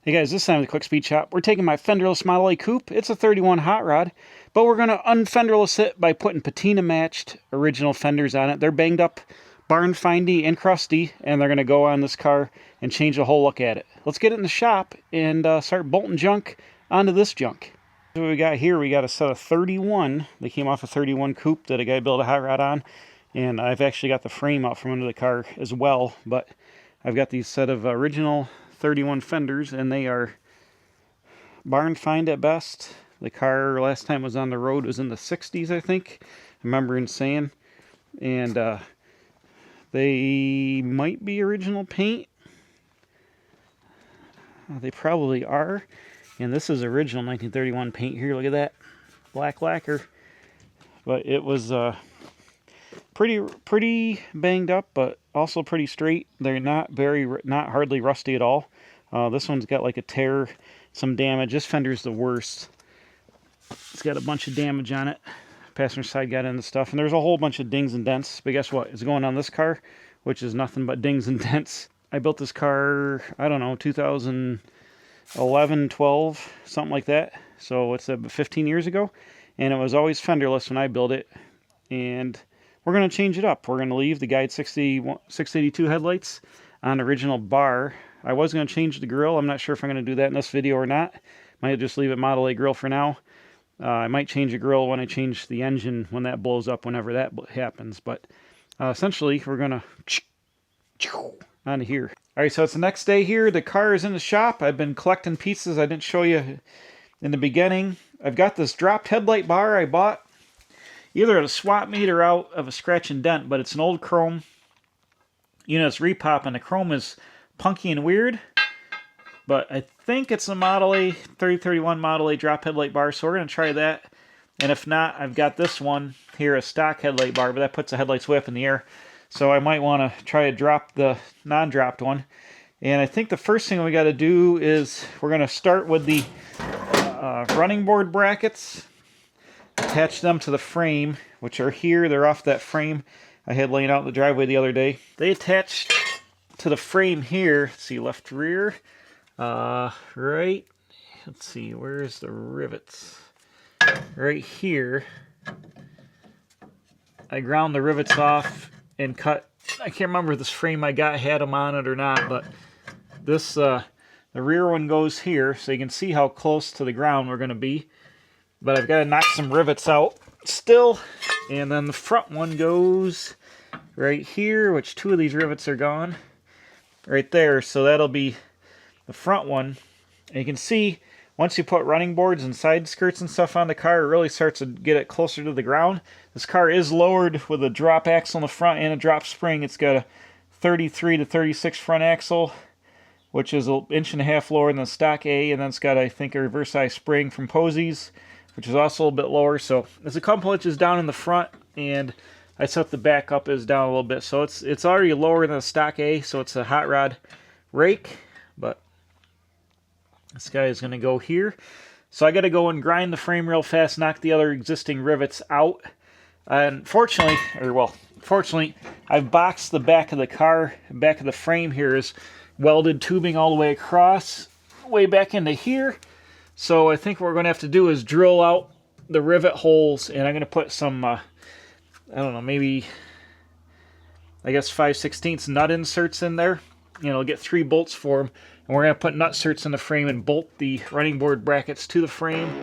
Hey guys, this time with a quick speed chop. We're taking my fenderless Model A coupe. It's a 31 hot rod, but we're going to unfenderless it by putting patina matched original fenders on it. They're banged up, barn findy and crusty, and they're going to go on this car and change the whole look at it. Let's get it in the shop and start bolting junk onto this junk. So what we got here, we got a set of 31. They came off a 31 coupe that a guy built a hot rod on, and I've actually got the frame out from under the car as well, but I've got these set of original 31 fenders, and they are barn find at best. The car last time it was on the road was in the 60s, I think. I remember him saying. And they might be original paint. They probably are. And this is original 1931 paint here. Look at that. Black lacquer. But it was pretty banged up, but also pretty straight. They're not hardly rusty at all. This one's got like a tear, some damage. This fender's the worst. It's got a bunch of damage on it. Passenger side got into stuff, and there's a whole bunch of dings and dents. But guess what? It's going on this car, which is nothing but dings and dents. I built this car, I don't know, 2011, 12, something like that. So it's 15 years ago, and it was always fenderless when I built it. And we're going to change it up. We're going to leave the Guide 682 headlights on original bar. I was going to change the grill. I'm not sure if I'm going to do that in this video or not. Might just leave it Model A grill for now. I might change the grill when I change the engine, when that blows up, whenever that happens. But essentially, we're going to onto here. All right, so it's the next day here. The car is in the shop. I've been collecting pieces I didn't show you in the beginning. I've got this dropped headlight bar I bought either at a swap meet or out of a scratch and dent, but it's an old chrome. You know, it's repop, and the chrome is punky and weird, but I think it's a Model A 3031 Model A drop headlight bar, so we're going to try that. And if not, I've got this one here, a stock headlight bar, but that puts the headlights way up in the air, so I might want to try to drop the non-dropped one. And I think the first thing we got to do is we're going to start with the running board brackets, attach them to the frame, which are here. They're off that frame I had laying out in the driveway the other day. They attach to the frame here. Let's see, left rear, right. Let's see, where's the rivets? Right here. I ground the rivets off and cut. I can't remember if this frame I got had them on it or not, but this the rear one goes here, so you can see how close to the ground we're going to be. But I've got to knock some rivets out still, and then the front one goes right here, which two of these rivets are gone. Right there, so that'll be the front one. And you can see once you put running boards and side skirts and stuff on the car, it really starts to get it closer to the ground. This car is lowered with a drop axle in the front and a drop spring. It's got a 33 to 36 front axle, which is an inch and a half lower than the stock A, and then it's got, I think, a reverse eye spring from Posey's, which is also a little bit lower. So there's a couple inches down in the front, and I set the back up is down a little bit, so it's already lower than the stock A, so it's a hot rod rake. But this guy is going to go here, so I got to go and grind the frame real fast, knock the other existing rivets out. And fortunately, I've boxed the back of the car. Back of the frame here is welded tubing all the way across, way back into here. So I think what we're going to have to do is drill out the rivet holes, and I'm going to put some I don't know, maybe, I guess 5/16 nut inserts in there. You know, get 3 bolts for them. And we're going to put nut inserts in the frame and bolt the running board brackets to the frame.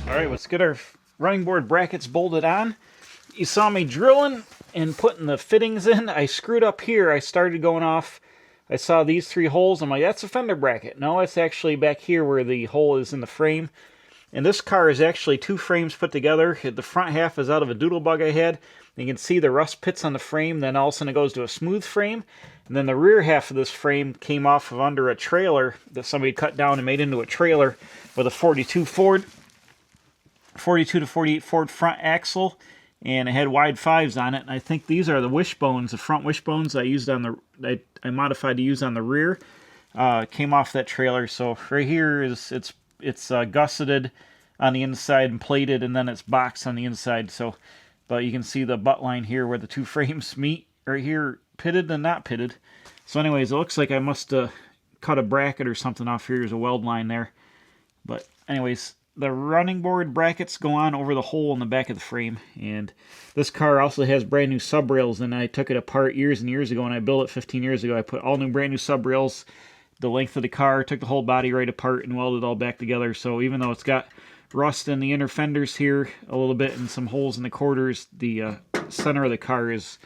All right, let's get our running board brackets bolted on. You saw me drilling and putting the fittings in, I screwed up here. I started going off. I saw these 3 holes. I'm like, that's a fender bracket. No, it's actually back here where the hole is in the frame. And this car is actually 2 frames put together. The front half is out of a doodlebug I had. You can see the rust pits on the frame. Then all of a sudden it goes to a smooth frame. And then the rear half of this frame came off of under a trailer that somebody cut down and made into a trailer with a 42 to 48 Ford front axle. And it had wide 5s on it. And I think these are the wishbones, the front wishbones I used on the I modified to use on the rear. Came off that trailer. So right here is it's gusseted on the inside and plated, and then it's boxed on the inside. So, but you can see the butt line here where the 2 frames meet. Right here, pitted and not pitted. So anyways, it looks like I must have cut a bracket or something off here. There's a weld line there. But anyways, the running board brackets go on over the hole in the back of the frame. And this car also has brand new sub rails, and I took it apart years and years ago, and I built it 15 years ago. I put all new brand new sub rails the length of the car, took the whole body right apart and welded it all back together. So even though it's got rust in the inner fenders here a little bit and some holes in the quarters, the center of the car is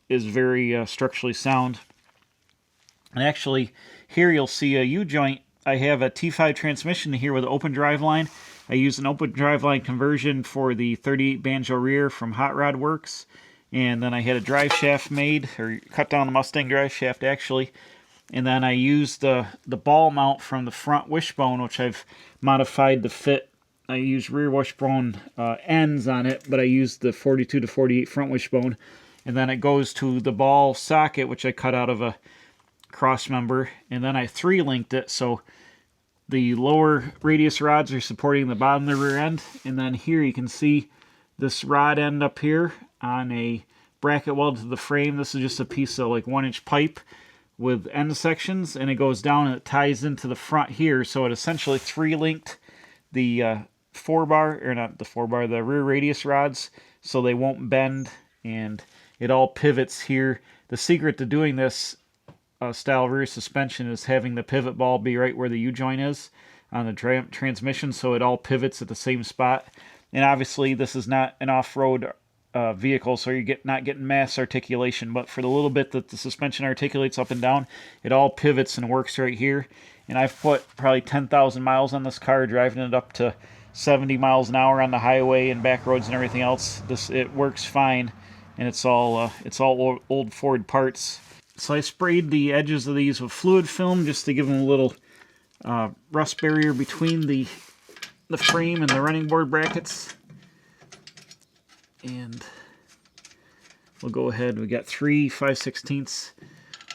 very structurally sound. And actually here you'll see a U-joint. I have a T5 transmission here with an open drive line. I used an open drive line conversion for the 38 banjo rear from Hot Rod Works. And then I had a drive shaft made, or cut down the Mustang drive shaft actually. And then I used the ball mount from the front wishbone, which I've modified to fit. I used rear wishbone ends on it, but I used the 42 to 48 front wishbone. And then it goes to the ball socket, which I cut out of a cross member. And then I 3-linked it, so the lower radius rods are supporting the bottom of the rear end. And then here you can see this rod end up here on a bracket welded to the frame. This is just a piece of like 1-inch pipe with end sections, and it goes down and it ties into the front here. So it essentially 3-linked the the rear radius rods so they won't bend, and it all pivots here. The secret to doing this style rear suspension is having the pivot ball be right where the U-joint is on the transmission, so it all pivots at the same spot. And obviously this is not an off-road vehicle, so you're not getting mass articulation, but for the little bit that the suspension articulates up and down, it all pivots and works right here. And I've put probably 10,000 miles on this car, driving it up to 70 miles an hour on the highway and back roads and everything else. It works fine, and it's all old Ford parts. So I sprayed the edges of these with fluid film just to give them a little rust barrier between the frame and the running board brackets. And we'll go ahead. We got 3 5/16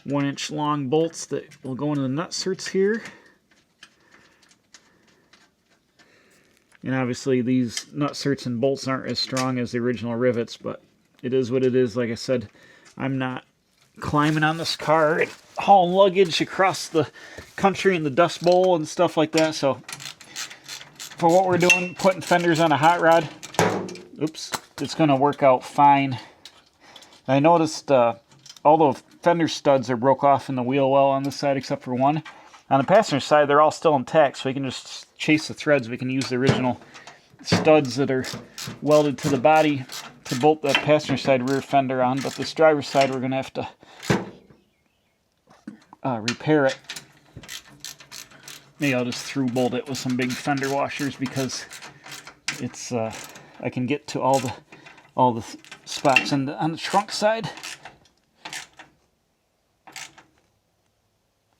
1-inch long bolts that will go into the nut certs here. And obviously these nut certs and bolts aren't as strong as the original rivets, but it is what it is. Like I said, I'm not climbing on this car and hauling luggage across the country in the Dust Bowl and stuff like that. So for what we're doing, putting fenders on a hot rod, it's going to work out fine. I noticed all the fender studs are broke off in the wheel well on this side except for one. On the passenger side, they're all still intact, so we can just chase the threads. We can use the original studs that are welded to the body to bolt the passenger side rear fender on, but this driver's side we're going to have to repair it. Maybe I'll just through bolt it with some big fender washers because it's I can get to all the spots on the trunk side.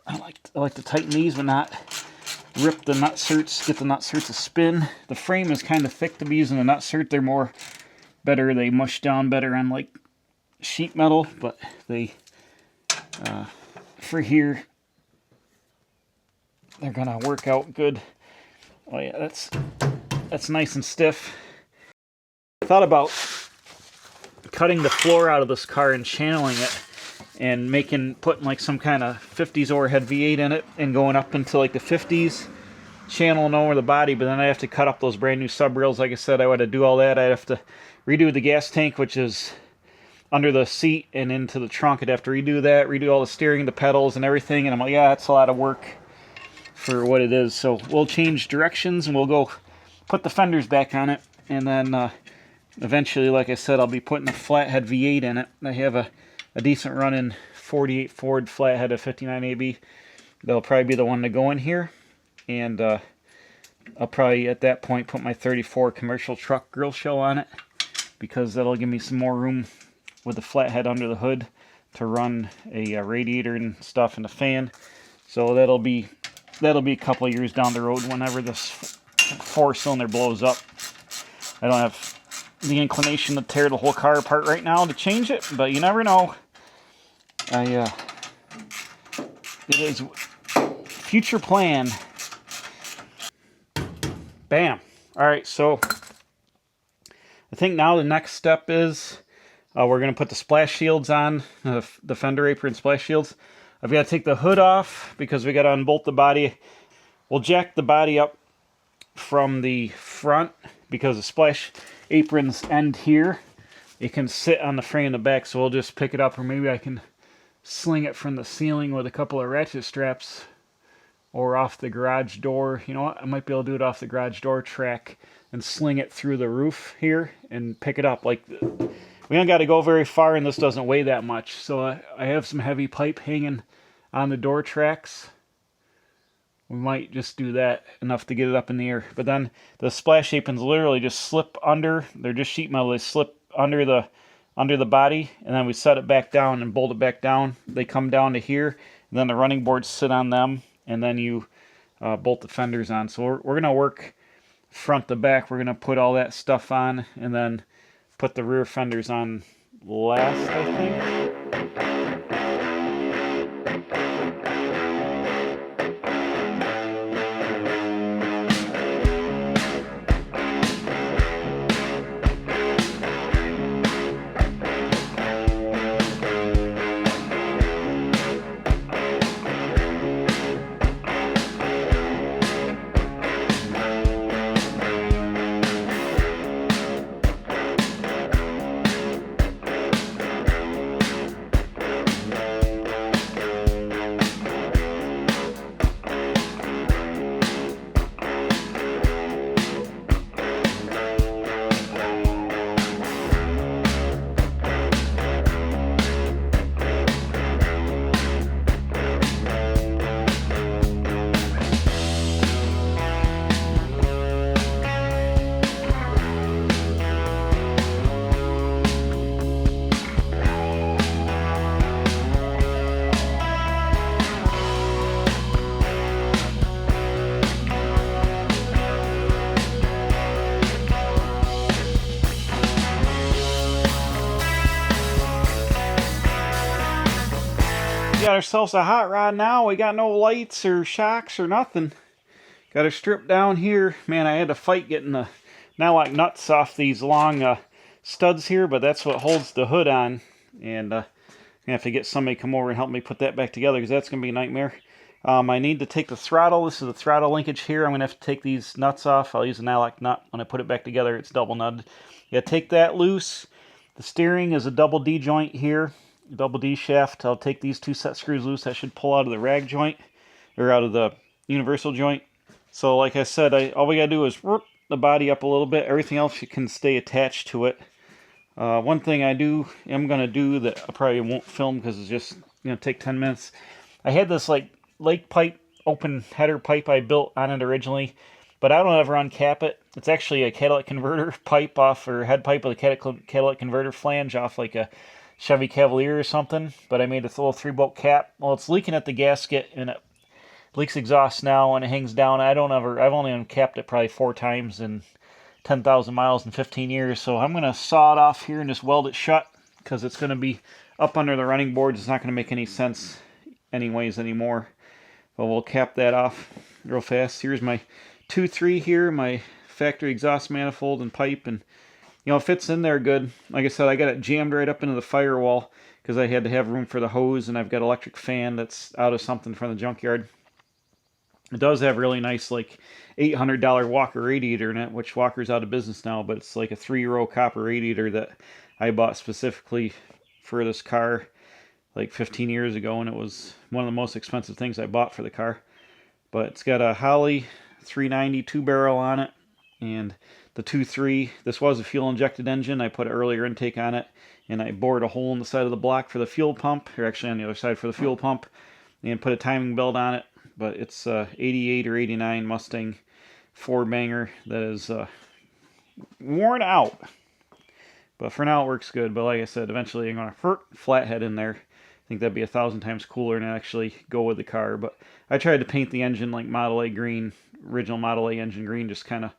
I like to tighten these but not rip the nut certs, get the nut certs to spin. The frame is kind of thick to be using a nut cert. They're better, they mush down better on like sheet metal, but they for here they're gonna work out good. Oh yeah, that's nice and stiff. I thought about cutting the floor out of this car and channeling it and putting like some kind of 50s overhead V8 in it and going up into like the 50s, channeling over the body, but then I have to cut up those brand new sub rails. Like I said, I would have to do all that. I'd have to redo the gas tank, which is under the seat and into the trunk. I'd have to redo that, redo all the steering, the pedals and everything, and I'm like, yeah, that's a lot of work for what it is. So we'll change directions and we'll go put the fenders back on it, and then eventually, like I said, I'll be putting a flathead V8 in it. I have a decent running 48 Ford flathead of 59 AB. That'll probably be the one to go in here. And I'll probably at that point put my 34 commercial truck grill shell on it, because that'll give me some more room with the flathead under the hood to run a radiator and stuff and a fan. So that'll be a couple of years down the road whenever this 4-cylinder blows up. I don't have the inclination to tear the whole car apart right now to change it, but you never know. It is future plan. Bam. All right, so I think now the next step is we're going to put the splash shields on, the fender apron splash shields. I've got to take the hood off because we got to unbolt the body. We'll jack the body up from the front because the splash aprons end here. It can sit on the frame in the back, so we'll just pick it up, or maybe I can sling it from the ceiling with a couple of ratchet straps, or off the garage door. You know what? I might be able to do it off the garage door track and sling it through the roof here and pick it up. Like, we don't got to go very far, and this doesn't weigh that much. So I have some heavy pipe hanging on the door tracks. We might just do that enough to get it up in the air. But then the splash aprons literally just slip under. They're just sheet metal. They slip under the body, and then we set it back down and bolt it back down. They come down to here, and then the running boards sit on them, and then you bolt the fenders on. So we're going to work front to back. We're going to put all that stuff on, and then put the rear fenders on last, I think. Got ourselves a hot rod now. We got no lights or shocks or nothing. Got her stripped down here. Man, I had to fight getting the nylock nuts off these long studs here, but that's what holds the hood on. And I'm going to have to get somebody to come over and help me put that back together, because that's going to be a nightmare. I need to take the throttle. This is the throttle linkage here. I'm going to have to take these nuts off. I'll use a nylock nut. When I put it back together, it's double nutted. Yeah, take that loose. The steering is a double D joint here. Double D shaft. I'll take these 2 set screws loose. I should pull out of the rag joint, or out of the universal joint. So like I said, all we gotta do is whoop the body up a little bit. Everything else you can stay attached to it. One thing I'm gonna do that I probably won't film because it's just gonna take 10 minutes. I had this like lake pipe, open header pipe I built on it originally, but I don't ever uncap it. It's actually a catalytic converter pipe off, or head pipe with a catalytic converter flange off like a Chevy Cavalier or something, but I made a little 3-bolt cap. Well, it's leaking at the gasket, and it leaks exhaust now, and it hangs down. I've only uncapped it probably 4 times in 10,000 miles in 15 years, so I'm going to saw it off here and just weld it shut, because it's going to be up under the running boards. It's not going to make any sense anyways anymore. But we'll cap that off real fast. Here's my 2.3 here, my factory exhaust manifold and pipe, and you know, it fits in there good. Like I said, I got it jammed right up into the firewall because I had to have room for the hose, and I've got an electric fan that's out of something from the junkyard. It does have really nice, like, $800 Walker radiator in it, which Walker's out of business now, but it's like a 3-row copper radiator that I bought specifically for this car like 15 years ago, and it was one of the most expensive things I bought for the car. But it's got a Holley 390 2-barrel on it, and the 2.3. This was a fuel injected engine. I put an earlier intake on it, and I bored a hole in the side of the block for the fuel pump, or actually on the other side for the fuel pump, and put a timing belt on it. But it's 88 or 89 Mustang 4-banger that is worn out. But for now it works good. But like I said, eventually I'm going to flathead in there. I think that'd be 1,000 times cooler and actually go with the car. But I tried to paint the engine like Model A green, original Model A engine green, just kind of,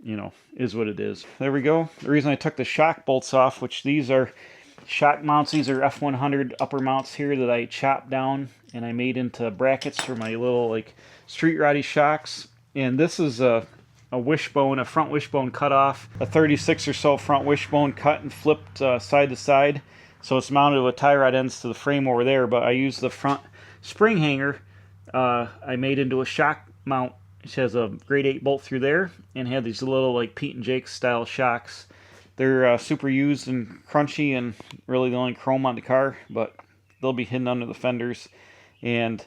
you know, is what it is. There we go. The reason I took the shock bolts off, which these are shock mounts, these are F100 upper mounts here that I chopped down and I made into brackets for my little like street roddy shocks. And this is a wishbone, a front wishbone cut off, a 36 or so front wishbone cut and flipped side to side. So it's mounted with tie rod ends to the frame over there, but I used the front spring hanger I made into a shock mount, which has a grade 8 bolt through there, and had these little like Pete and Jake style shocks. They're super used and crunchy and really the only chrome on the car, but they'll be hidden under the fenders. And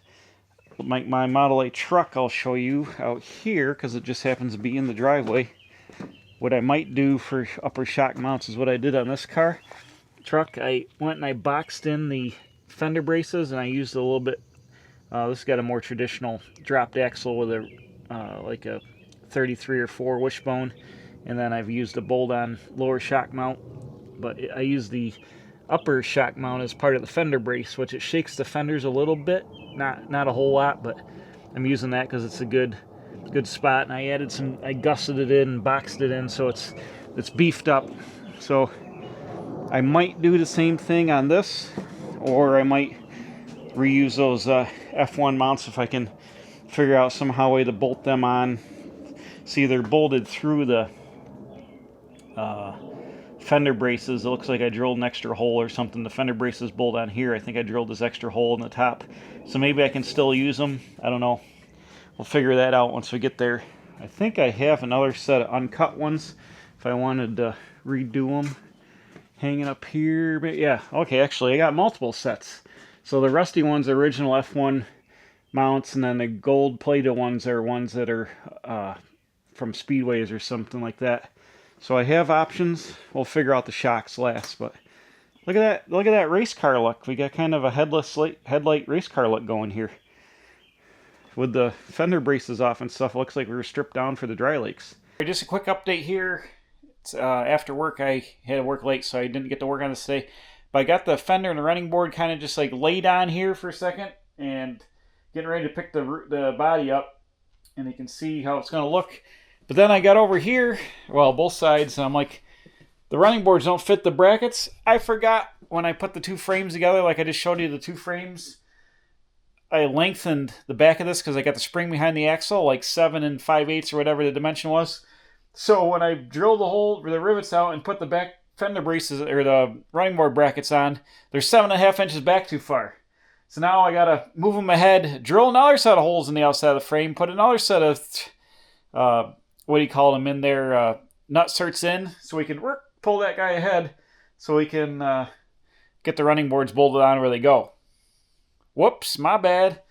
my Model A truck I'll show you out here because it just happens to be in the driveway. What I might do for upper shock mounts is what I did on this truck. I went and I boxed in the fender braces, and I used a little bit. This has got a more traditional dropped axle with a like a 33 or 4 wishbone, and then I've used a bolt-on lower shock mount. But I use the upper shock mount as part of the fender brace, which it shakes the fenders a little bit, not a whole lot, but I'm using that because it's a good spot. And I added some, I gusseted it in and boxed it in, so it's beefed up. So I might do the same thing on this, or I might reuse those F1 mounts if I can figure out somehow way to bolt them on. See, they're bolted through the fender braces. It looks like I drilled an extra hole or something. The fender braces bolt on here. I think I drilled this extra hole in the top, so maybe I can still use them. I don't know. We'll figure that out once we get there. I think I have another set of uncut ones if I wanted to redo them hanging up here. But yeah, okay, actually I got multiple sets. So the rusty ones are original F1 mounts, and then the gold plated ones are ones that are from Speedways or something like that. So I have options. We'll figure out the shocks last. But look at that race car look. We got kind of a headless headlight race car look going here. With the fender braces off and stuff, it looks like we were stripped down for the dry lakes. Just a quick update here. It's, after work, I had to work late, so I didn't get to work on this today. But I got the fender and the running board kind of just like laid on here for a second and getting ready to pick the body up, and you can see how it's going to look. But then I got over here, well, both sides, and I'm like, the running boards don't fit the brackets. I forgot when I put the two frames together, like I just showed you the two frames, I lengthened the back of this because I got the spring behind the axle, like 7 5/8 or whatever the dimension was. So when I drilled the rivets out and put the back fender braces or the running board brackets on, they're 7.5 inches back too far. So now I gotta move them ahead, drill another set of holes in the outside of the frame, put another set of what do you call them in there, nut certs in, so we can pull that guy ahead, so we can get the running boards bolted on where they go. Whoops, my bad.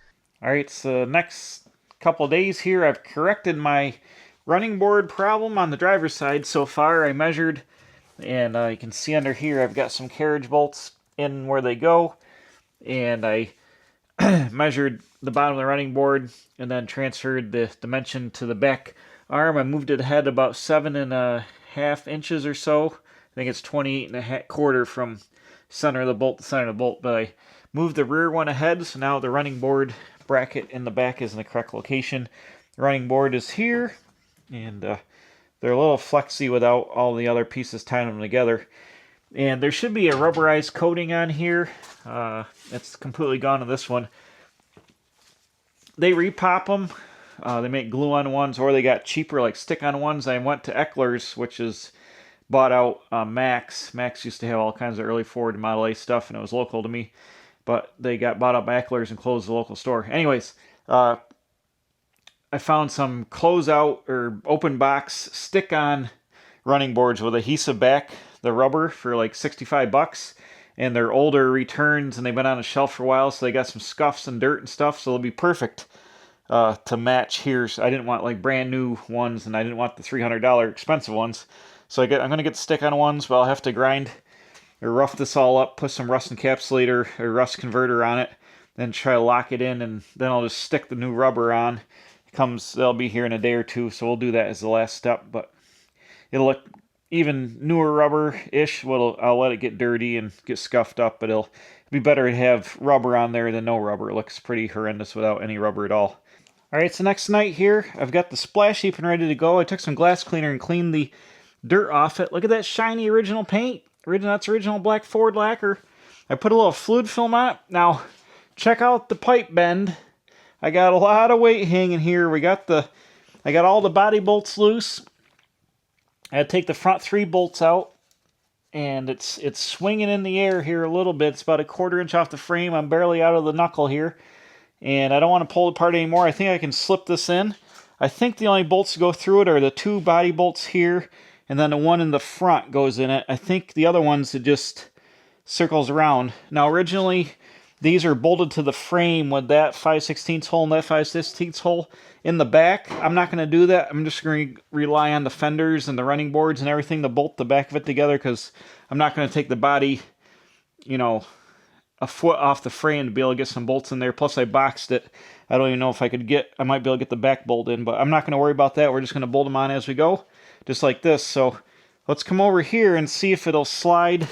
All right, so next couple of days here, I've corrected my running board problem on the driver's side so far. I measured, and you can see under here I've got some carriage bolts in where they go, and I measured the bottom of the running board and then transferred the dimension to the back arm. I moved it ahead about 7.5 inches or so. I think it's 28.25 from center of the bolt to center of the bolt, but I moved the rear one ahead, so now the running board bracket in the back is in the correct location. The running board is here, and they're a little flexy without all the other pieces tying them together. And there should be a rubberized coating on here. It's completely gone on this one. They repop them. They make glue-on ones, or they got cheaper like stick-on ones. I went to Eckler's, which is bought out Max. Max used to have all kinds of early Ford and Model A stuff, and it was local to me. But they got bought up by Eckler's and closed the local store. Anyways, I found some closeout or open box stick-on running boards with adhesive back, the rubber, for like $65. And they're older returns, and they've been on a shelf for a while, so they got some scuffs and dirt and stuff, so they'll be perfect. to match here. So I didn't want like brand new ones, and I didn't want the $300 expensive ones. So I'm going to get the stick-on ones, but I'll have to grind or rough this all up, put some rust encapsulator or rust converter on it, then try to lock it in, and then I'll just stick the new rubber on. They'll be here in a day or two, so we'll do that as the last step. But it'll look even newer rubber-ish. I'll let it get dirty and get scuffed up, but it'll be better to have rubber on there than no rubber. It looks pretty horrendous without any rubber at all. All right, it's the next night here. I've got the splash apron ready to go. I took some glass cleaner and cleaned the dirt off it. Look at that shiny original paint. That's original black Ford lacquer. I put a little fluid film on it. Now, check out the pipe bend. I got a lot of weight hanging here. I got all the body bolts loose. I had to take the front 3 bolts out, and it's swinging in the air here a little bit. It's about a 1/4 inch off the frame. I'm barely out of the knuckle here, and I don't want to pull it apart anymore. I think I can slip this in. I think the only bolts to go through it are the 2 body bolts here, and then the one in the front goes in it. I think the other ones, it just circles around. Now, originally, these are bolted to the frame with that 5/16 hole and that 5/16 hole in the back. I'm not going to do that. I'm just going to rely on the fenders and the running boards and everything to bolt the back of it together, because I'm not going to take the body, a foot off the frame to be able to get some bolts in there. Plus, I boxed it. I don't even know if I might be able to get the back bolt in, but I'm not going to worry about that. We're just going to bolt them on as we go, just like this. So let's come over here and see if it'll slide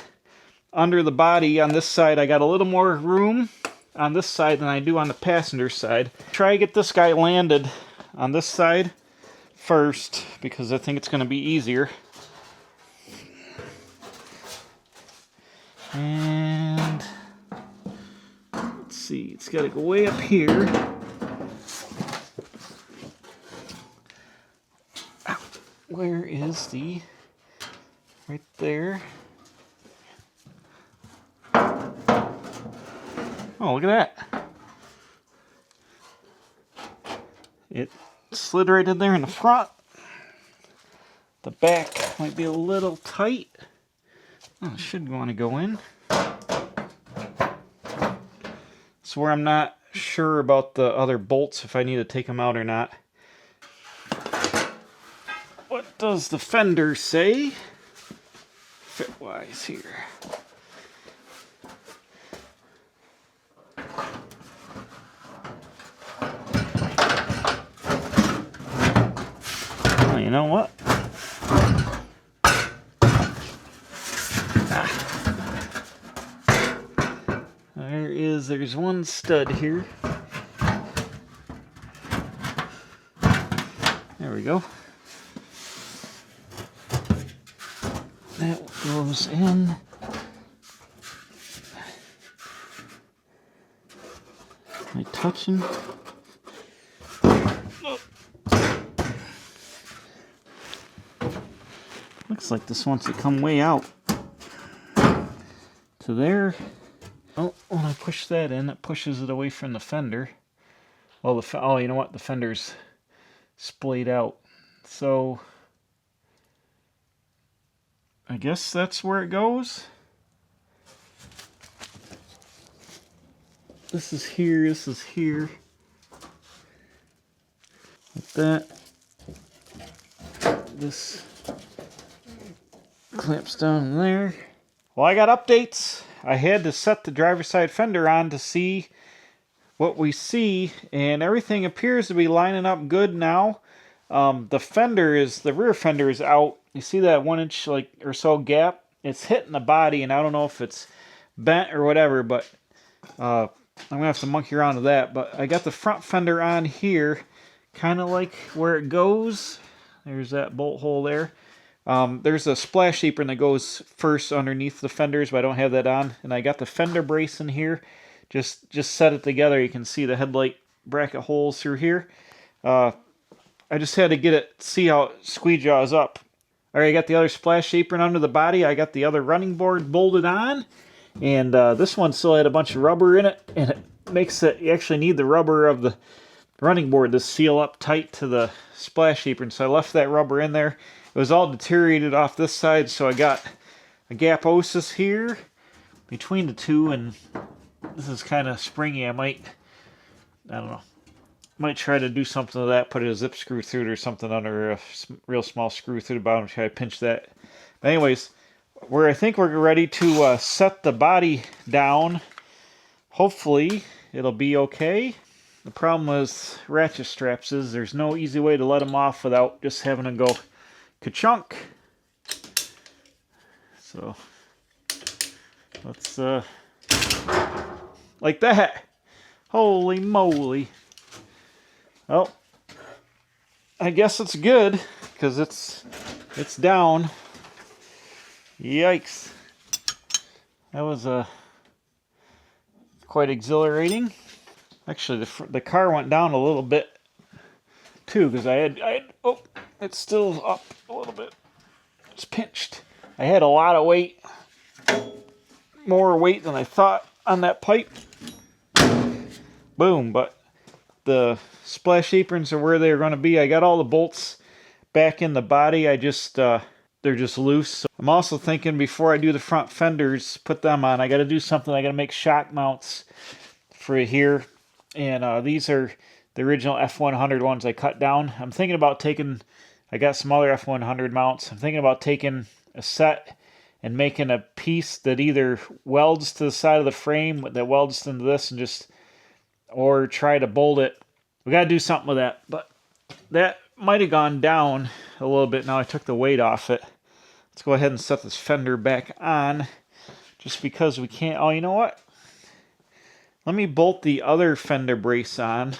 under the body. On this side, I got a little more room on this side than I do on the passenger side. Try to get this guy landed on this side first, because I think it's going to be easier. And let's see, it's got to go way up here. Where is right there. Oh, look at that. It slid right in there in the front. The back might be a little tight. Oh, it should want to go in. It's where I'm not sure about the other bolts, if I need to take them out or not. What does the fender say? Fit-wise here. You know what? There's one stud here. There we go. That goes in. Am I touching? Looks like this wants to come way out to there. Oh, when I push that in, it pushes it away from the fender. Well, oh, you know what? The fender's splayed out. So I guess that's where it goes. This is here. This is here. Like that. This clamps down in there. Well, I got updates. I had to set the driver's side fender on to see what we see, and everything appears to be lining up good now. The rear fender is out. You see that 1 inch or so gap? It's hitting the body, and I don't know if it's bent or whatever, but I'm gonna have to monkey around with that. But I got the front fender on here, kind of like where it goes. There's that bolt hole there. There's a splash apron that goes first underneath the fenders, but I don't have that on. And I got the fender brace in here. Just set it together. You can see the headlight bracket holes through here. I just had to see how it squeeze jaws up. All right, I got the other splash apron under the body. I got the other running board bolted on. And this one still had a bunch of rubber in it. And it makes it, you actually need the rubber of the running board to seal up tight to the splash apron. So I left that rubber in there. It was all deteriorated off this side, so I got a gap osis here between the two, and this is kind of springy. I don't know. Might try to do something to that, put a zip screw through it or something under a real small screw through the bottom, try to pinch that. But anyways, I think we're ready to set the body down. Hopefully it'll be okay. The problem with ratchet straps is there's no easy way to let them off without just having to go ka-chunk. So let's like that. Holy moly. Well, I guess it's good because it's down. Yikes. That was quite exhilarating. Actually, the car went down a little bit too because I had oh, it's still up a little bit. It's pinched. I had a lot of weight, more weight than I thought on that pipe. Boom, but the splash aprons are where they're going to be. I got all the bolts back in the body. I just they're just loose. So I'm also thinking before I do the front fenders, put them on, I got to do something. I got to make shock mounts for here. And these are the original F100 ones I cut down. I'm thinking about taking, I got some other F100 mounts. I'm thinking about taking a set and making a piece that either welds to the side of the frame, that welds into this, and just, or try to bolt it. We got to do something with that. But that might have gone down a little bit now I took the weight off it. Let's go ahead and set this fender back on just because we can't. Oh, you know what? Let me bolt the other fender brace on,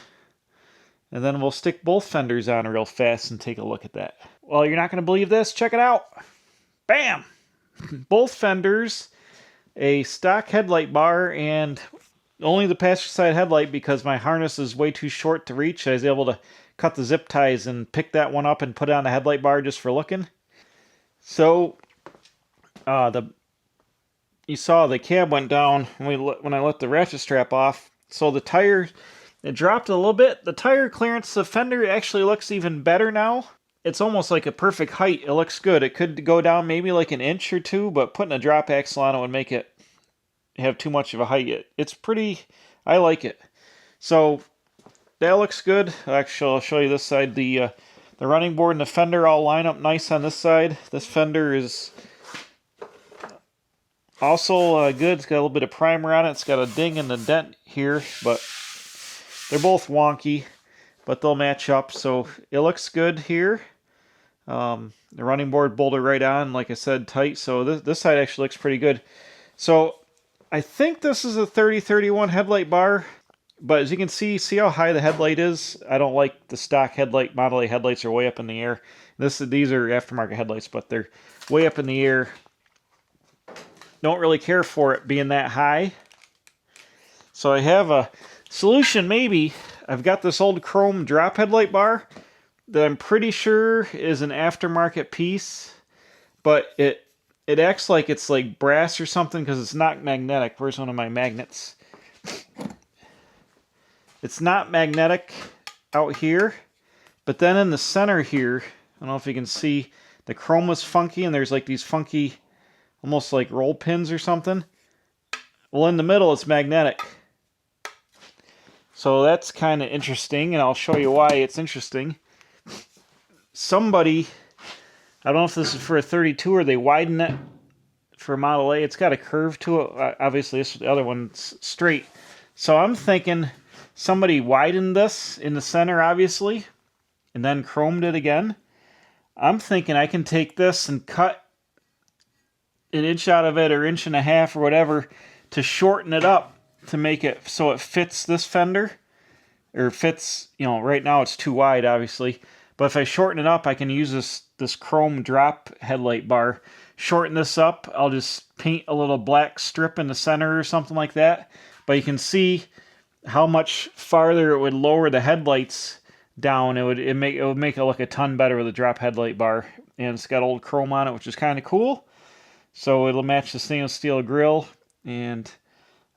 and then we'll stick both fenders on real fast and take a look at that. Well, you're not going to believe this. Check it out. Bam! Both fenders, a stock headlight bar, and only the passenger side headlight because my harness is way too short to reach. I was able to cut the zip ties and pick that one up and put it on the headlight bar just for looking. So, you saw the cab went down when I let the ratchet strap off. So the tire, it dropped a little bit. The tire clearance, the fender actually looks even better now. It's almost like a perfect height. It looks good. It could go down maybe like an inch or two, but putting a drop axle on it would make it have too much of a height. It's pretty, I like it. So that looks good. Actually, I'll show you this side. The running board and the fender all line up nice on this side. This fender is also good. It's got a little bit of primer on it. It's got a ding and a dent here, but they're both wonky, but they'll match up. So it looks good here. The running board bolted right on, like I said, tight. So this side actually looks pretty good. So I think this is a 3031 headlight bar, but as you can see how high the headlight is. I don't like the stock headlight. Model A headlights are way up in the air. These are aftermarket headlights, but they're way up in the air. Don't really care for it being that high. So I have a solution maybe. I've got this old chrome drop headlight bar that I'm pretty sure is an aftermarket piece, but it acts like it's like brass or something because it's not magnetic. Where's one of my magnets? It's not magnetic out here, but then in the center here, I don't know if you can see, the chrome was funky and there's like these funky, almost like roll pins or something. Well, in the middle it's magnetic. So that's kind of interesting, and I'll show you why it's interesting. Somebody, I don't know if this is for a 32 or they widen it for Model A. It's got a curve to it. Obviously, the other one's straight. So I'm thinking somebody widened this in the center, obviously, and then chromed it again. I'm thinking I can take this and cut an inch out of it, or inch and a half, or whatever, to shorten it up to make it so it fits this fender, or fits, right now it's too wide, obviously. But if I shorten it up, I can use this chrome drop headlight bar. Shorten this up. I'll just paint a little black strip in the center or something like that. But you can see how much farther it would lower the headlights down. It would make it look a ton better with a drop headlight bar. And it's got old chrome on it, which is kind of cool. So it'll match the stainless steel grill. And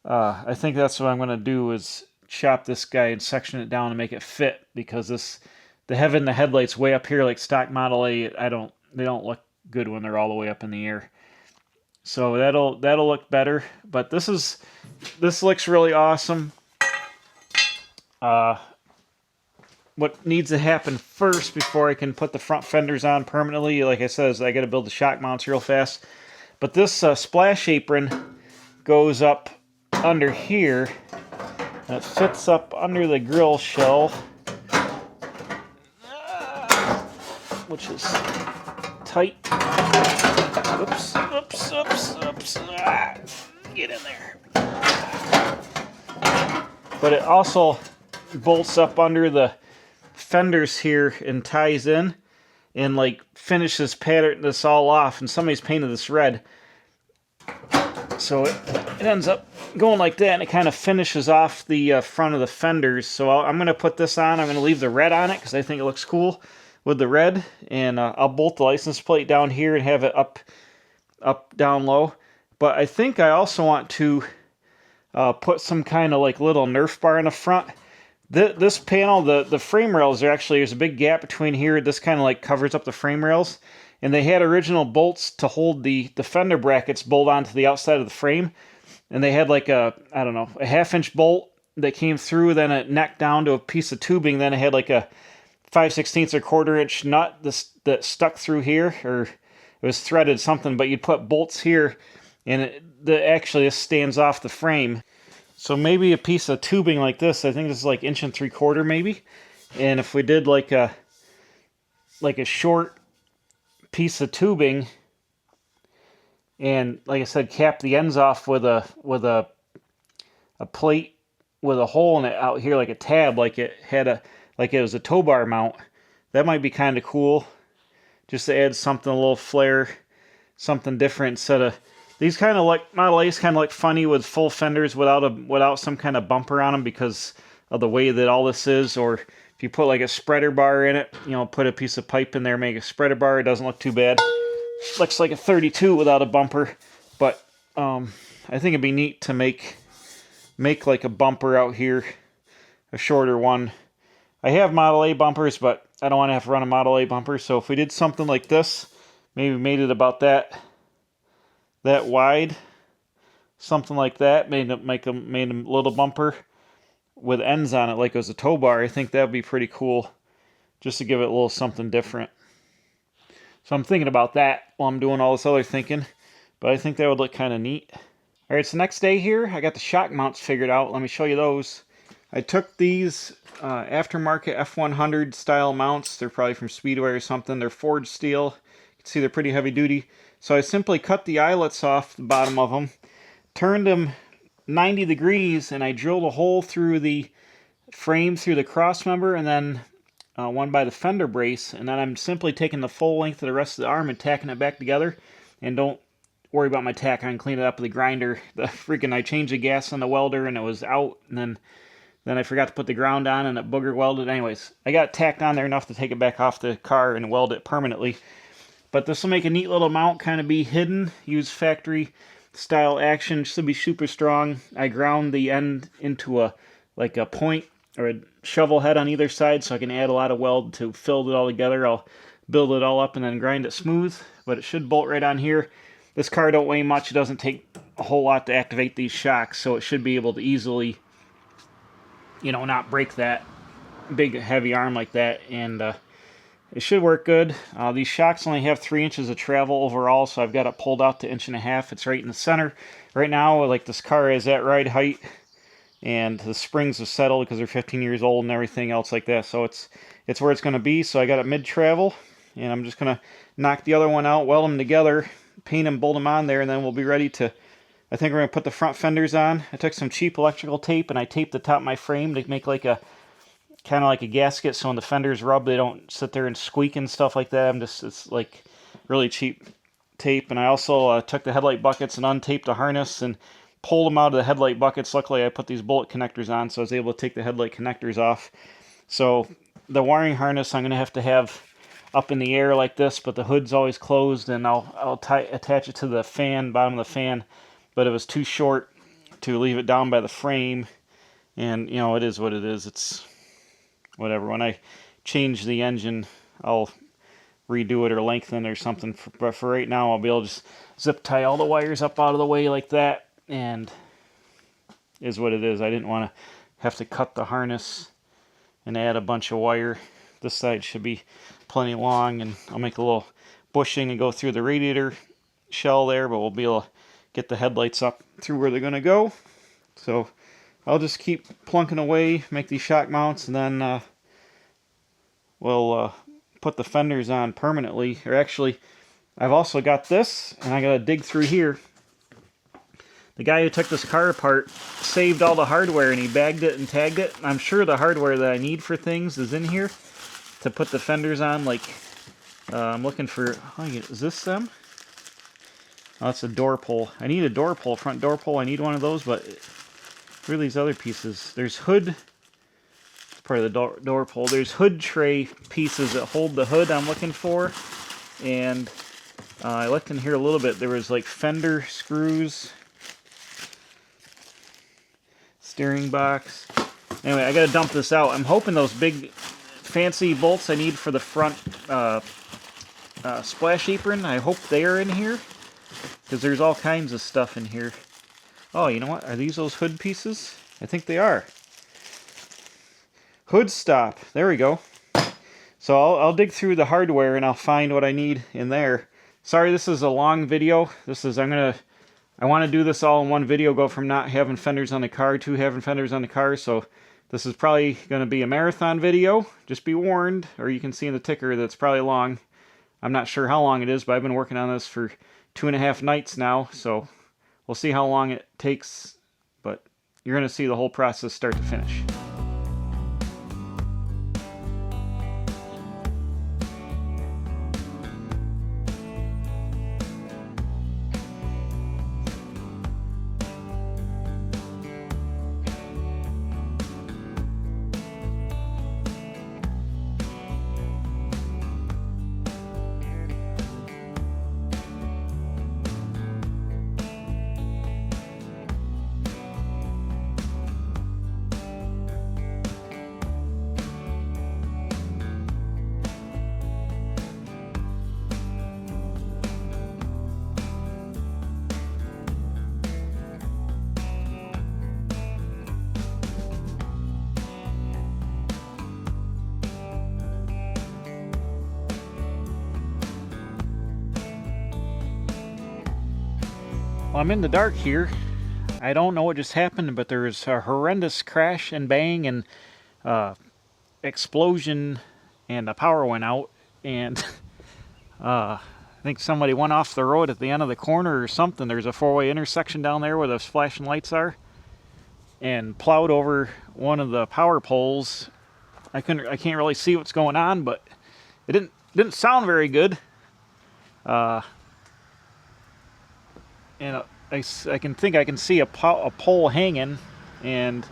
I think that's what I'm going to do, is chop this guy and section it down and make it fit, because having the headlights way up here like stock Model A, they don't look good when they're all the way up in the air. So that'll look better. But this looks really awesome. what needs to happen first before I can put the front fenders on permanently, like I said, is I got to build the shock mounts real fast. But this splash apron goes up under here, and it fits up under the grill shell, which is tight. Oops, oops, oops, oops. Get in there. But it also bolts up under the fenders here and ties in and like finishes pattern this all off. And somebody's painted this red, so it ends up going like that, and it kind of finishes off the front of the fenders. So I'm going to put this on. I'm going to leave the red on it because I think it looks cool with the red, and I'll bolt the license plate down here and have it up, down low. But I think I also want to put some kind of like little Nerf bar in the front. This panel, the frame rails are actually, there's a big gap between here. This kind of like covers up the frame rails. And they had original bolts to hold the fender brackets bolt onto the outside of the frame. And they had like a, I don't know, a 1/2 inch bolt that came through, then it necked down to a piece of tubing. Then it had like a 5/16 or 1/4 inch nut that stuck through here, or it was threaded something, but you'd put bolts here, and actually this stands off the frame. So maybe a piece of tubing like this, I think this is like 1 3/4 maybe. And if we did like a short piece of tubing, and like I said, cap the ends off with a plate with a hole in it out here, like a tab, like it was a tow bar mount, that might be kind of cool. Just to add something, a little flair, something different. Instead of these kind of like Model A's kind of like funny with full fenders without some kind of bumper on them because of the way that all this is. Or if you put like a spreader bar in it, you know, put a piece of pipe in there, make a spreader bar, it doesn't look too bad. Looks like a 32 without a bumper. But I think it'd be neat to make like a bumper out here, a shorter one. I have Model A bumpers, but I don't want to have to run a Model A bumper. So if we did something like this, maybe made it about that wide, something like that, made a little bumper with ends on it like it was a tow bar, I think that would be pretty cool, just to give it a little something different. So I'm thinking about that while I'm doing all this other thinking, but I think that would look kind of neat. All right, it's the next day here. I got the shock mounts figured out. Let me show you those. I took these aftermarket F100 style mounts. They're probably from Speedway or something. They're forged steel. You can see they're pretty heavy duty. So I simply cut the eyelets off the bottom of them, turned them 90 degrees, and I drilled a hole through the frame, through the cross member, and then one by the fender brace. And then I'm simply taking the full length of the rest of the arm and tacking it back together. And don't worry about my tack. I can clean it up with a grinder. I changed the gas on the welder and it was out, and then I forgot to put the ground on and it booger welded. Anyways, I got it tacked on there enough to take it back off the car and weld it permanently. But this will make a neat little mount, kind of be hidden, use factory style action, should be super strong. I ground the end into a point or a shovel head on either side so I can add a lot of weld to fill it all together. I'll build it all up and then grind it smooth, but it should bolt right on here. This car don't weigh much. It doesn't take a whole lot to activate these shocks, so it should be able to easily, you know, not break that big heavy arm like that, and it should work good. These shocks only have 3 inches of travel overall, so I've got it pulled out to 1.5 inches. It's right in the center. Right now, like, this car is at ride height, and the springs have settled because they're 15 years old and everything else like that, so it's where it's going to be. So I got it mid-travel, and I'm just going to knock the other one out, weld them together, paint them, bolt them on there, and then we'll be ready to, I think we're going to put the front fenders on. I took some cheap electrical tape, and I taped the top of my frame to make like a, kind of like a gasket, so when the fenders rub, they don't sit there and squeak and stuff like that. It's like really cheap tape. And I also took the headlight buckets and untaped the harness and pulled them out of the headlight buckets. Luckily, I put these bullet connectors on, so I was able to take the headlight connectors off. So the wiring harness I'm going to have up in the air like this, but the hood's always closed, and I'll attach it to the fan, bottom of the fan. But it was too short to leave it down by the frame, and you know, it is what it is. It's whatever. When I change the engine, I'll redo it or lengthen or something. But for right now, I'll be able to just zip tie all the wires up out of the way like that, and is what it is. I didn't want to have to cut the harness and add a bunch of wire. This side should be plenty long, and I'll make a little bushing and go through the radiator shell there, but we'll be able to get the headlights up through where they're going to go. So I'll just keep plunking away, make these shock mounts, and then we'll put the fenders on permanently. Or actually, I've also got this, and I got to dig through here. The guy who took this car apart saved all the hardware, and he bagged it and tagged it. I'm sure the hardware that I need for things is in here to put the fenders on. Like, I'm looking for, is this them? Oh, that's a door pull. I need a door pull, front door pull. I need one of those, but where are these other pieces? There's hood, part of the door pull. There's hood tray pieces that hold the hood I'm looking for. And I looked in here a little bit. There was like fender screws, steering box. Anyway, I gotta dump this out. I'm hoping those big fancy bolts I need for the front splash apron, I hope they are in here, because there's all kinds of stuff in here. Oh, you know what? Are these those hood pieces? I think they are. Hood stop. There we go. So I'll dig through the hardware and I'll find what I need in there. Sorry, this is a long video. I want to do this all in one video, go from not having fenders on the car to having fenders on the car. So this is probably going to be a marathon video. Just be warned, or you can see in the ticker that's probably long. I'm not sure how long it is, but I've been working on this for 2.5 nights now. So we'll see how long it takes, but you're going to see the whole process start to finish. Well, I'm in the dark here. I don't know what just happened, but there was a horrendous crash and bang and explosion, and the power went out, and I think somebody went off the road at the end of the corner or something. There's a four-way intersection down there where those flashing lights are, and plowed over one of the power poles. I can't really see what's going on, but it didn't sound very good. And I can see a pole hanging, and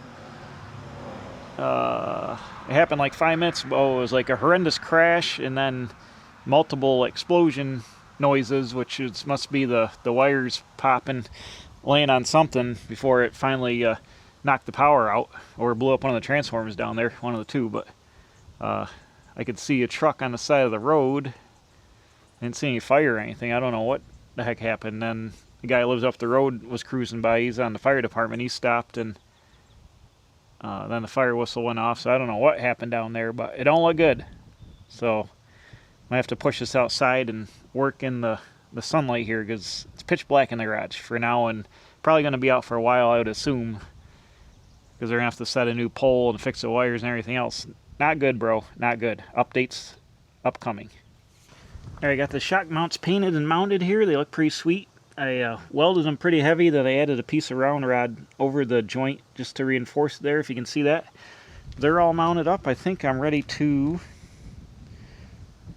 it happened like 5 minutes ago. It was like a horrendous crash, and then multiple explosion noises, which must be the wires popping, laying on something before it finally knocked the power out, or blew up one of the transformers down there, one of the two. But I could see a truck on the side of the road. I didn't see any fire or anything. I don't know what the heck happened. Then the guy who lives up the road was cruising by. He's on the fire department. He stopped, and then the fire whistle went off. So I don't know what happened down there, but it don't look good. So I have to push this outside and work in the sunlight here, because it's pitch black in the garage for now, and probably going to be out for a while, I would assume, because they're going to have to set a new pole and fix the wires and everything else. Not good, bro. Not good. Updates upcoming. Alright, I got the shock mounts painted and mounted here. They look pretty sweet. I welded them pretty heavy, that I added a piece of round rod over the joint just to reinforce it there, if you can see that. They're all mounted up. I think I'm ready to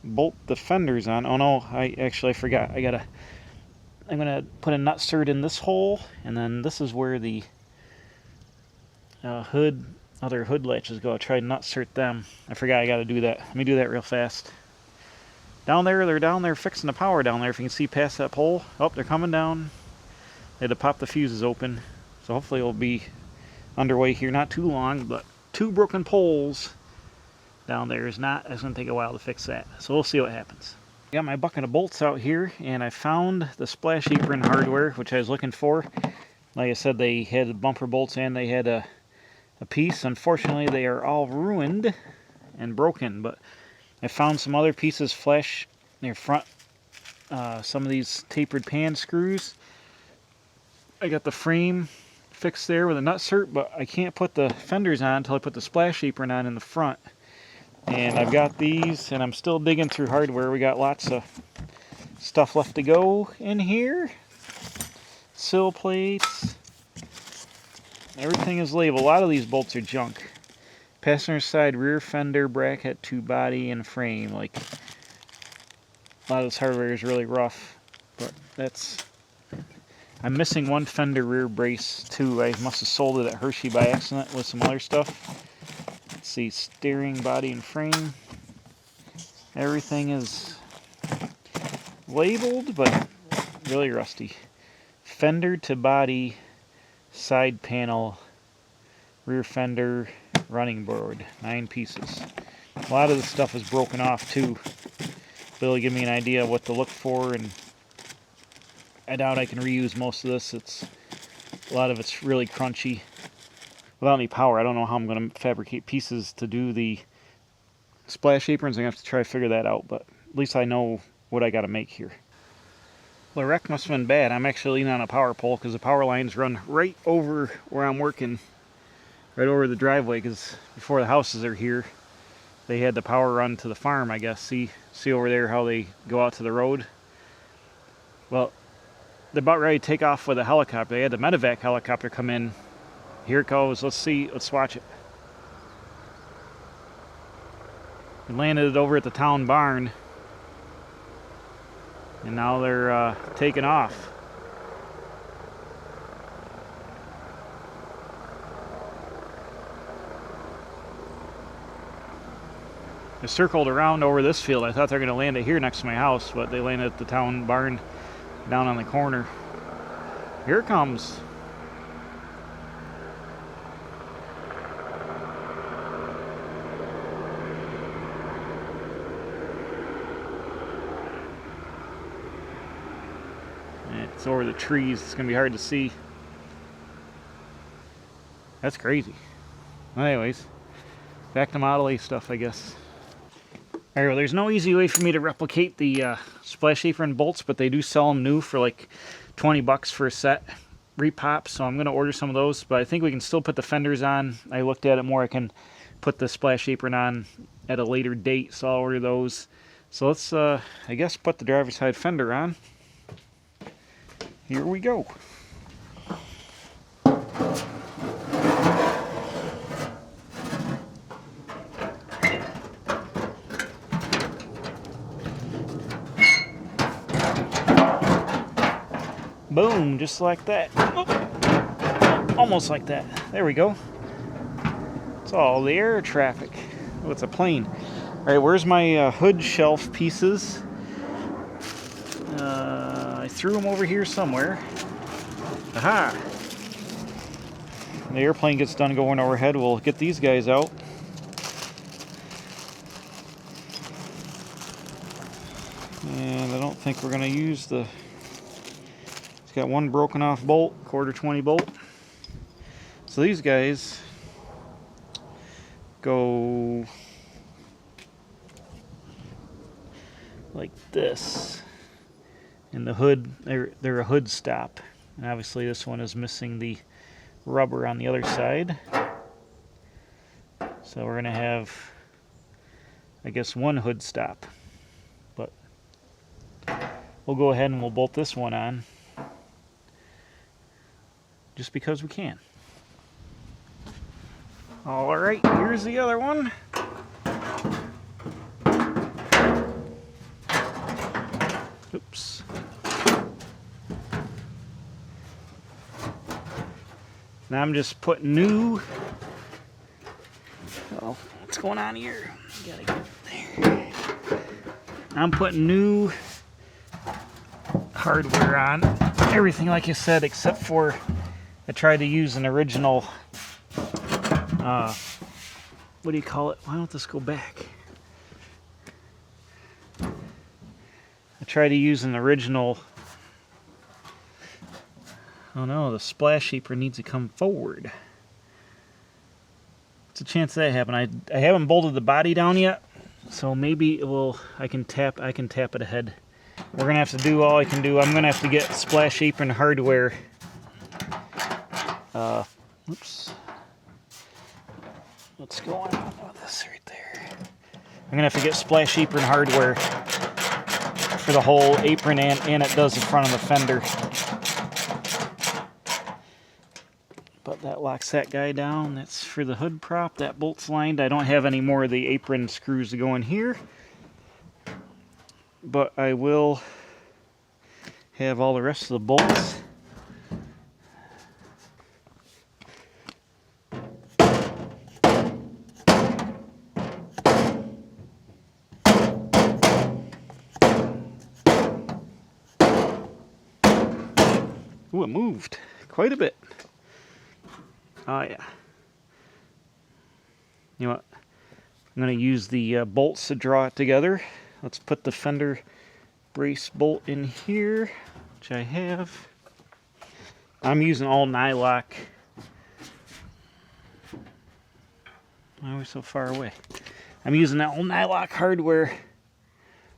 bolt the fenders on. Oh no, I forgot. I'm gonna put a nut cert in this hole, and then this is where the other hood latches go. I'll try to nut cert them. I forgot I gotta do that. Let me do that real fast. Down there, they're down there fixing the power down there, if you can see past that pole. Oh, they're coming down. They had to pop the fuses open. So hopefully it'll be underway here not too long, but 2 broken poles down there is not, it's going to take a while to fix that. So we'll see what happens. I got my bucket of bolts out here, and I found the splash apron hardware, which I was looking for. Like I said, they had bumper bolts and they had a piece. Unfortunately, they are all ruined and broken, but I found some other pieces flash near front. Some of these tapered pan screws. I got the frame fixed there with a nut cert, but I can't put the fenders on until I put the splash apron on in the front. And I've got these, and I'm still digging through hardware. We got lots of stuff left to go in here. Sill plates. Everything is labeled. A lot of these bolts are junk. Passenger side rear fender bracket to body and frame. Like, a lot of this hardware is really rough, but that's... I'm missing one fender rear brace too. I must have sold it at Hershey by accident with some other stuff. Let's see, steering, body, and frame. Everything is labeled, but really rusty. Fender to body, side panel, rear fender, running board, 9 pieces. A lot of the stuff is broken off too. It'll give me an idea of what to look for, and I doubt I can reuse most of this. A lot of it's really crunchy. Without any power, I don't know how I'm going to fabricate pieces to do the splash aprons. I'm going to have to try to figure that out, but at least I know what I got to make here. Well, the wreck must have been bad. I'm actually leaning on a power pole because the power lines run right over where I'm working, right over the driveway, because before the houses are here, they had the power run to the farm, I guess. See over there how they go out to the road? Well, they're about ready to take off with a helicopter. They had the medevac helicopter come in. Here it goes. Let's see. Let's watch it. We landed it over at the town barn. And now they're taking off. They circled around over this field. I thought they were going to land it here next to my house, but they landed at the town barn down on the corner. Here it comes. It's over the trees. It's going to be hard to see. That's crazy. Anyways, back to Model A stuff, I guess. Alright, well, there's no easy way for me to replicate the splash apron bolts, but they do sell them new for like 20 bucks for a set. Repop, so I'm going to order some of those, but I think we can still put the fenders on. I looked at it more. I can put the splash apron on at a later date, so I'll order those. So let's, I guess, put the driver's side fender on. Here we go. Boom, just like that. Oh, almost like that. There we go. It's all the air traffic. Oh, it's a plane. All right, where's my hood shelf pieces? I threw them over here somewhere. Aha! When the airplane gets done going overhead, we'll get these guys out. And I don't think we're going to use the... It's got one broken off bolt, quarter 20 bolt. So these guys go like this. And the hood, they're a hood stop. And obviously this one is missing the rubber on the other side. So we're going to have, I guess, one hood stop. But we'll go ahead and we'll bolt this one on. Just because we can. Alright, here's the other one. Oops. Now I'm just putting new... Oh, what's going on here? Gotta get there. I'm putting new hardware on. Everything like I said, except for I tried to use an original, what do you call it? Why don't this go back? I tried to use an original, oh no, the splash apron needs to come forward. It's a chance that happened. I haven't bolted the body down yet, so maybe it will. I can tap it ahead. We're gonna have to do all I can do. I'm gonna have to get splash apron hardware. Oops. What's going on with this right there? I'm gonna have to get splash apron hardware for the whole apron, and it does the front of the fender. But that locks that guy down. That's for the hood prop. That bolt's lined. I don't have any more of the apron screws to go in here, but I will have all the rest of the bolts. Ooh, it moved quite a bit. Oh yeah. You know what? I'm going to use the bolts to draw it together. Let's put the fender brace bolt in here, which I have. I'm using all nylock. Why are we so far away? I'm using that old nylock hardware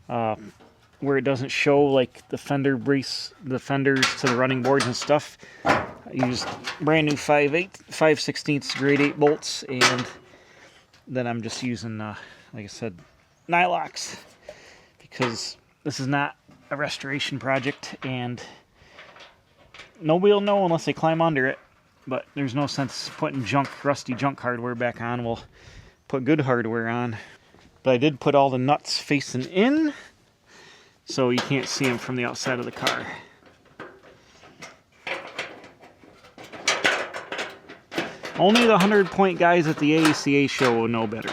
where it doesn't show like the fender brace, the fenders to the running boards and stuff. I used brand new 5/16 grade 8 bolts, and then I'm just using, like I said, nylocks, because this is not a restoration project, and nobody will know unless they climb under it. But there's no sense putting rusty junk hardware back on. We'll put good hardware on. But I did put all the nuts facing in, so you can't see them from the outside of the car. Only the 100-point guys at the AACA show will know better.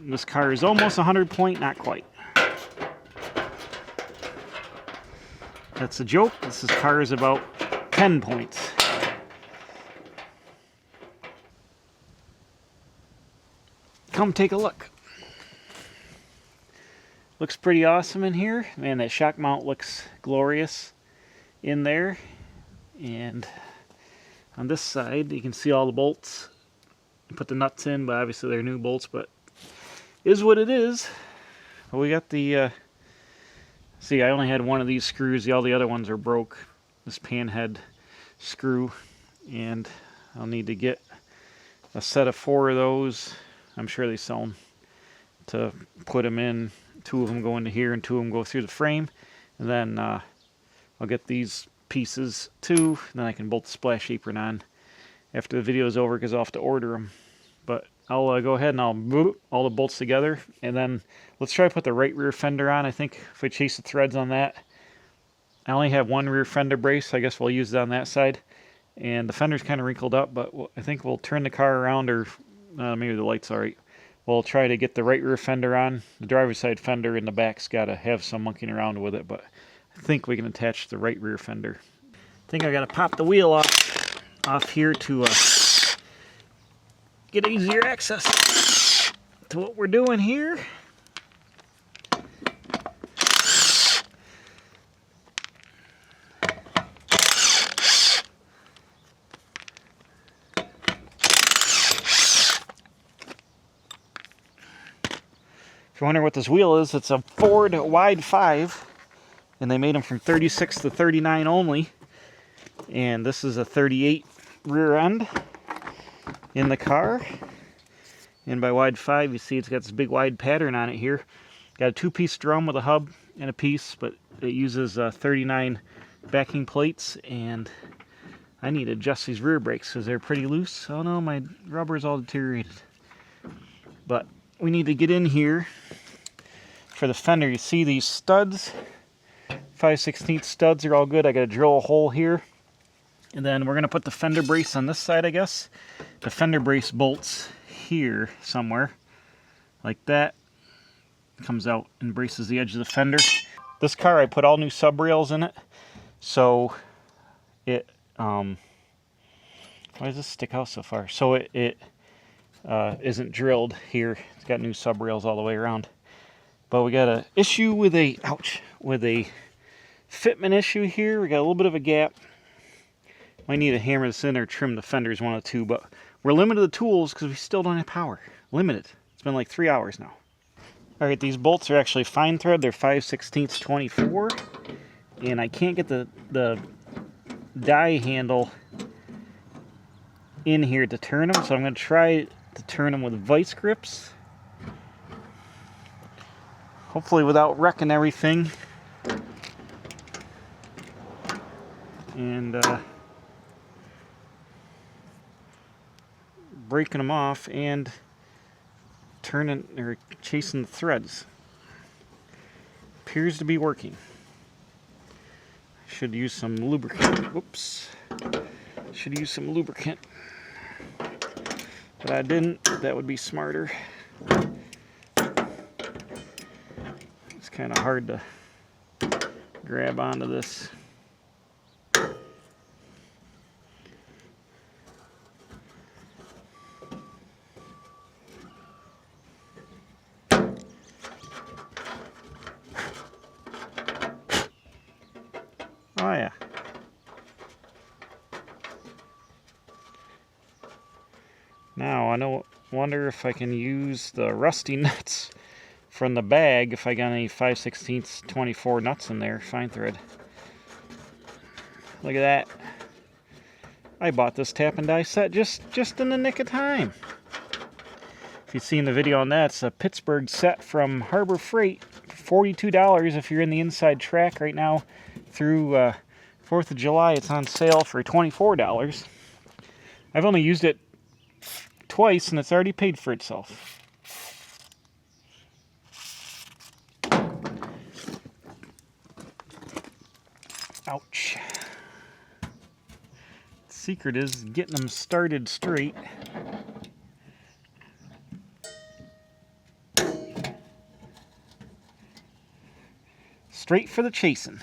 This car is almost 100-point, not quite. That's a joke. This car is about 10 points. Come take a look. Looks pretty awesome in here. Man, that shock mount looks glorious in there. And on this side, you can see all the bolts. You put the nuts in, but obviously they're new bolts, but is what it is. Well, we got the, see, I only had one of these screws. All the other ones are broke. This panhead screw. And I'll need to get a set of 4 of those. I'm sure they sell them, to put them in. 2 of them go into here and 2 of them go through the frame. And then I'll get these pieces too. Then I can bolt the splash apron on after the video is over, because I'll have to order them. But I'll go ahead and I'll move all the bolts together. And then let's try to put the right rear fender on. I think if we chase the threads on that. I only have one rear fender brace, so I guess we'll use it on that side. And the fender's kind of wrinkled up, but I think we'll turn the car around, or maybe the light's alright. We'll try to get the right rear fender on. The driver's side fender in the back's got to have some monkeying around with it, but I think we can attach the right rear fender. I think I got to pop the wheel off here to get easier access to what we're doing here. If you're wondering what this wheel is, it's a Ford wide 5, and they made them from 36 to 39 only. And this is a 38 rear end in the car. And by wide 5, you see it's got this big wide pattern on it here. Got a 2-piece drum with a hub and a piece, but it uses 39 backing plates. And I need to adjust these rear brakes because they're pretty loose. Oh no, my rubber's all deteriorated. But we need to get in here for the fender. You see these studs, 5/16 studs are all good. I got to drill a hole here. And then we're going to put the fender brace on this side, I guess. The fender brace bolts here somewhere, like that. Comes out and braces the edge of the fender. This car, I put all new sub rails in it, so it, why does this stick out so far? So it isn't drilled here. It's got new sub rails all the way around. But we got an issue with a fitment issue here. We got a little bit of a gap. Might need to hammer this in or trim the fenders, one of the two, but we're limited to tools because we still don't have power. Limited. It's been like 3 hours now. Alright, these bolts are actually fine thread. They're 5/16 24. And I can't get the die handle in here to turn them, so I'm going to try to turn them with vice grips. Hopefully without wrecking everything. And breaking them off and turning or chasing the threads. Appears to be working. Should use some lubricant. Whoops. Should use some lubricant. But I didn't. That would be smarter. It's kind of hard to grab onto this. Oh yeah. Now I wonder if I can use the rusty nuts from the bag if I got any 5/16 24 nuts in there, fine thread. Look at that. I bought this tap and die set just in the nick of time. If you've seen the video on that, it's a Pittsburgh set from Harbor Freight for $42 if you're in the inside track right now through 4th of July. It's on sale for $24. I've only used it twice and it's already paid for itself. Ouch. The secret is getting them started straight. Straight for the chasing.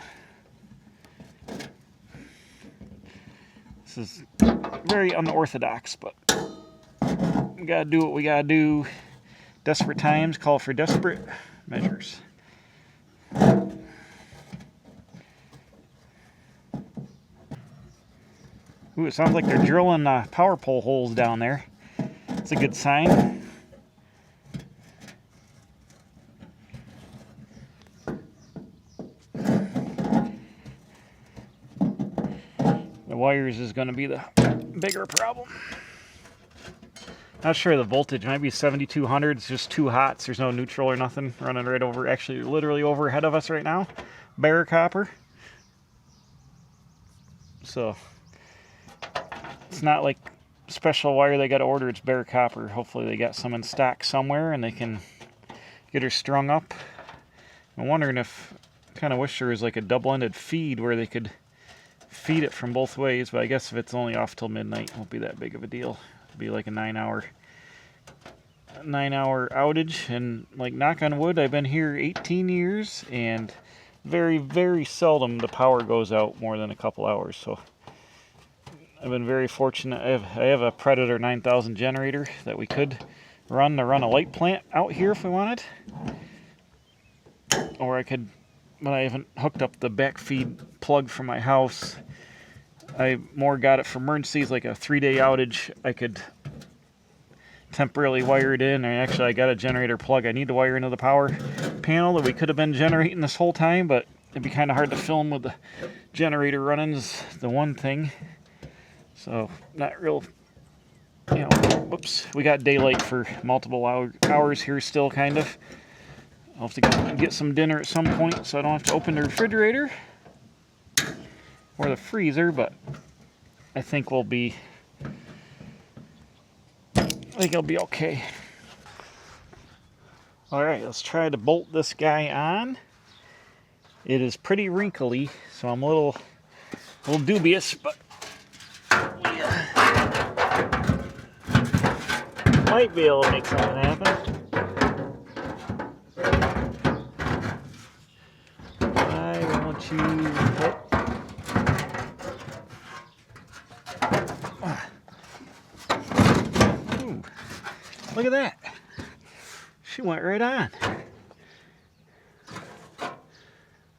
This is very unorthodox, but we gotta do what we gotta do. Desperate times call for desperate measures. Ooh, it sounds like they're drilling power pole holes down there. It's a good sign. The wires is going to be the bigger problem. Not sure the voltage. Might be 7200. It's just too hot. There's no neutral or nothing running right over. Actually, literally overhead of us right now. Bare copper. So it's not like special wire they got to order. It's bare copper. Hopefully they got some in stock somewhere and they can get her strung up. I'm wondering if, kind of wish there was like a double-ended feed where they could feed it from both ways, but I guess if it's only off till midnight, it won't be that big of a deal. It'll be like a 9-hour outage, and like, knock on wood, I've been here 18 years, and very, very seldom the power goes out more than a couple hours, so I've been very fortunate. I have a Predator 9000 generator that we could run to run a light plant out here if we wanted, or I could, but I haven't hooked up the backfeed plug for my house. I more got it for emergencies, like a 3-day outage. I could temporarily wire it in, and actually I got a generator plug I need to wire into the power panel that we could have been generating this whole time, but it'd be kind of hard to film with the generator running is the one thing. So not real, you know, whoops, we got daylight for multiple hours here still, kind of. I'll have to go get some dinner at some point so I don't have to open the refrigerator or the freezer, but I think it'll be okay. Alright, let's try to bolt this guy on. It is pretty wrinkly, so I'm a little dubious, but might be able to make something happen. I want you. Ooh, look at that. She went right on.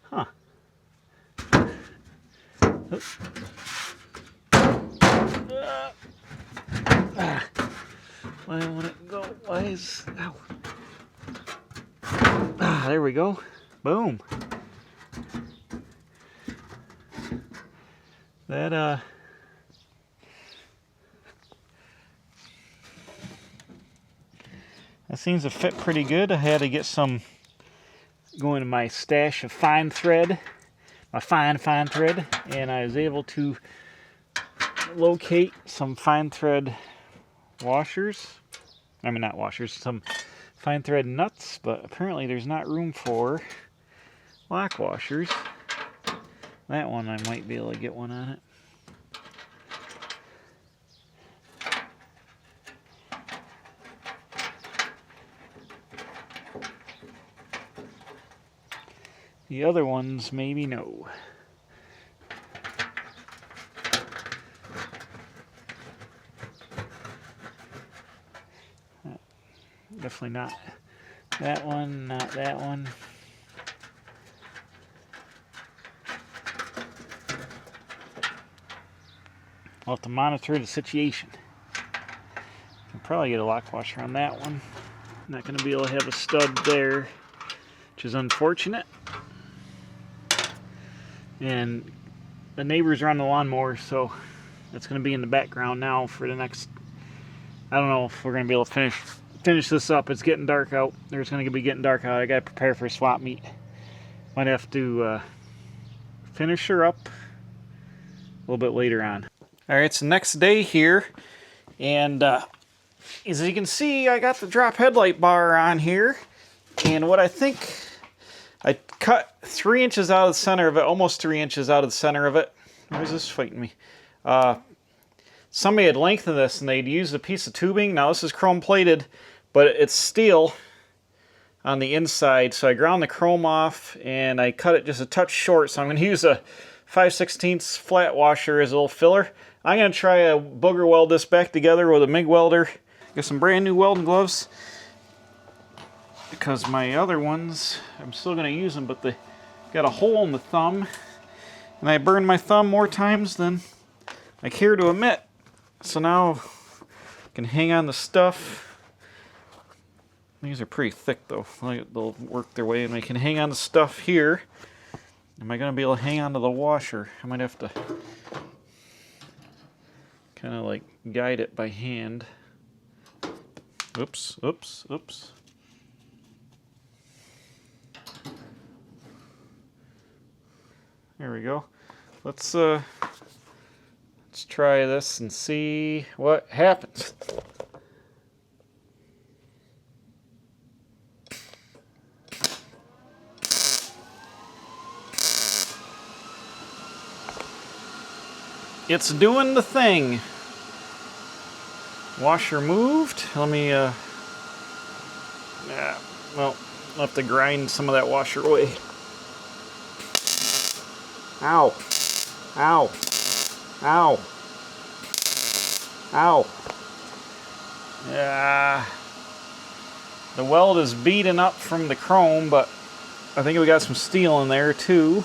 Huh. Why won't it go? Why is... Ow. There we go. Boom. That seems to fit pretty good. I had to get some going to my stash of fine thread, my fine thread, and I was able to locate some fine thread washers. I mean, not washers, some fine thread nuts, but apparently there's not room for lock washers. That one I might be able to get one on it. The other ones, maybe no. Definitely not that one, not that one. I'll have to monitor the situation. Can probably get a lock washer on that one. Not going to be able to have a stud there, which is unfortunate. And the neighbors are on the lawnmower, so that's going to be in the background now for the next... I don't know if we're going to be able to finish this up. It's getting dark out. There's going to be getting dark out. I got to prepare for swap meet. Might have to finish her up a little bit later on. All right, it's the next day here, and as you can see, I got the drop headlight bar on here, and what I think, I cut 3 inches out of the center of it, almost 3 inches out of the center of it. Where's this fighting me? Somebody had lengthened this, and they'd used a piece of tubing. Now this is chrome plated, but it's steel on the inside, so I ground the chrome off, and I cut it just a touch short, so I'm going to use a 5/16 flat washer as a little filler. I'm going to try to booger weld this back together with a MIG welder. Get some brand new welding gloves, because my other ones, I'm still going to use them, but they got a hole in the thumb, and I burned my thumb more times than I care to admit. So now I can hang on the stuff. These are pretty thick though. They'll work their way, and I can hang on the stuff here. Am I going to be able to hang on to the washer? I might have to kind of like guide it by hand. Oops, oops, oops. There we go. Let's try this and see what happens. It's doing the thing. Washer moved. Let me, well, I'll have to grind some of that washer away. Ow. Ow. Ow. Ow. Yeah. The weld is beaten up from the chrome, but I think we got some steel in there too.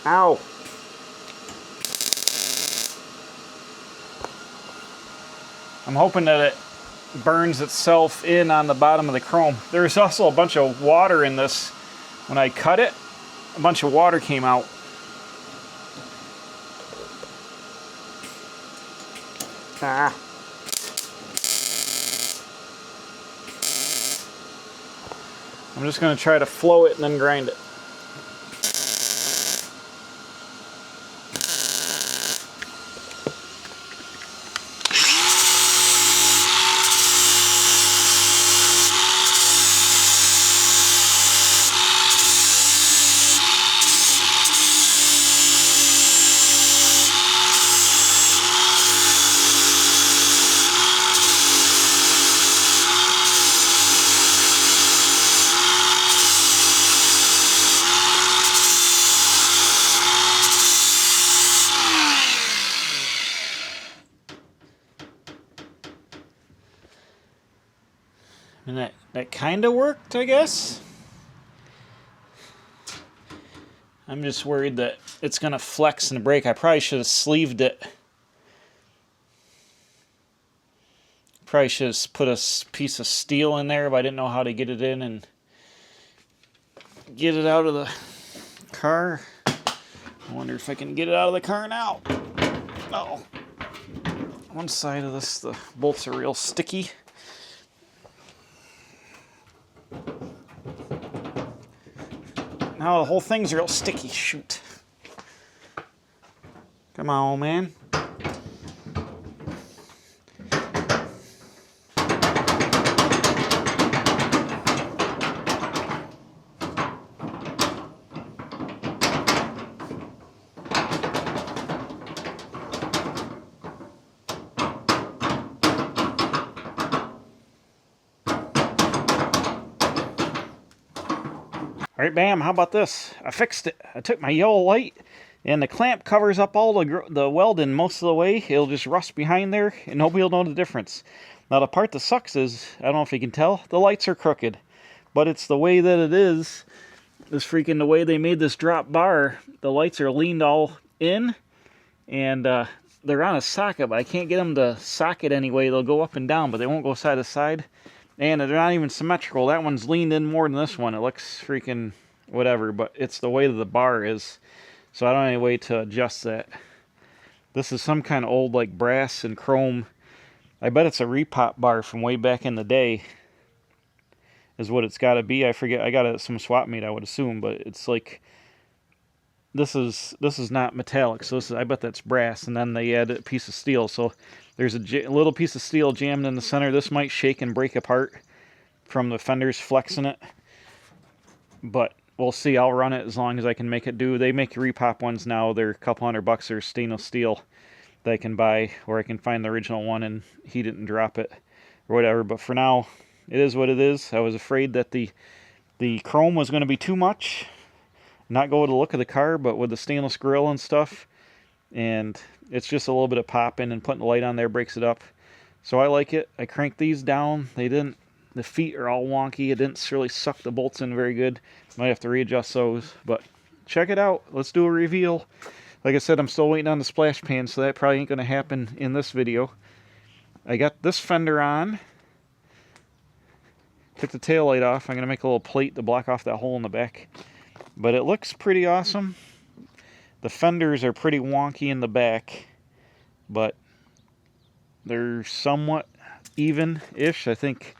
Ow. I'm hoping that it burns itself in on the bottom of the chrome. There's also a bunch of water in this. When I cut it, a bunch of water came out. Ah. I'm just going to try to flow it and then grind it. And that kind of worked, I guess. I'm just worried that it's going to flex and break. I probably should have sleeved it. Probably should have put a piece of steel in there, but I didn't know how to get it in and get it out of the car. I wonder if I can get it out of the car now. Oh, one side of this, the bolts are real sticky. Now the whole thing's real sticky. Shoot. Come on, old man. All right, bam, how about this? I fixed it. I took my yellow light, and the clamp covers up all the welding most of the way. It'll just rust behind there, and nobody will know the difference. Now, the part that sucks is, I don't know if you can tell, the lights are crooked. But it's the way that it is. This freaking, the way they made this drop bar, the lights are leaned all in, and they're on a socket, but I can't get them to socket anyway. They'll go up and down, but they won't go side to side. And they're not even symmetrical. That one's leaned in more than this one. It looks freaking whatever, but it's the way that the bar is. So I don't have any way to adjust that. This is some kind of old like brass and chrome. I bet it's a repop bar from way back in the day. Is what it's got to be. I forget. I got it at some swap meet, I would assume, but it's like this is not metallic. So I bet that's brass, and then they add a piece of steel. So there's a little piece of steel jammed in the center. This might shake and break apart from the fenders flexing it. But we'll see. I'll run it as long as I can make it do. They make repop ones now. They're a couple $100. They're stainless steel that I can buy, or I can find the original one and heat it and drop it or whatever. But for now, it is what it is. I was afraid that the chrome was going to be too much. Not go with the look of the car, but with the stainless grill and stuff. And it's just a little bit of popping, and putting the light on there breaks it up. So I like it. I cranked these down. The feet are all wonky. It didn't really suck the bolts in very good. Might have to readjust those, but check it out. Let's do a reveal. Like I said, I'm still waiting on the splash pan, so that probably ain't going to happen in this video. I got this fender on. Took the tail light off. I'm going to make a little plate to block off that hole in the back. But it looks pretty awesome. The fenders are pretty wonky in the back, but they're somewhat even-ish. I think